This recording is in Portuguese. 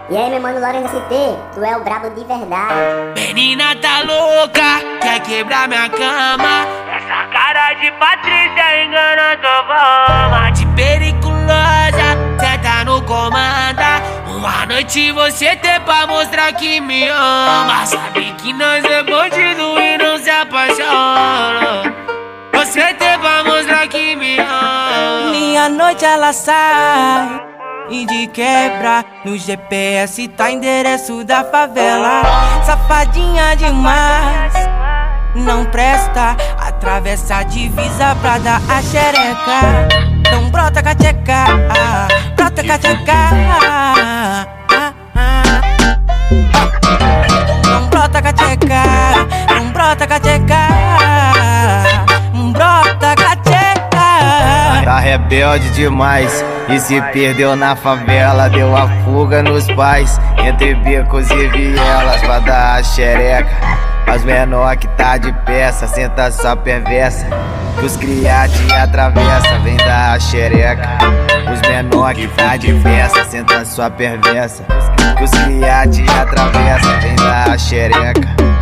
E aí, meu mano Lourenço ST, tu é o brabo de verdade. Menina tá louca, quer quebrar minha cama. Essa cara de Patrícia engana tua fama. De periculosa, cê tá no comanda. Uma noite você tem pra mostrar que me ama. Sabe que nós é bandido e não se apaixona. Você tem pra mostrar que me ama. Minha noite ela sai e de quebra no GPS tá endereço da favela. Safadinha demais, não presta. Atravessa a divisa pra dar a xereca. Então brota cateca, brota cateca. Não brota cateca, não brota cateca. Brota cateca. Tá rebelde demais e se perdeu na favela. Deu a fuga nos pais, entre becos e vielas, pra dar a xereca. Mas menor que tá de peça, senta só perversa, que os cria te atravessa, vem dar a xereca. Os menor que tá de festa, senta sua perversa, que os cria te atravessa, vem dar a xereca.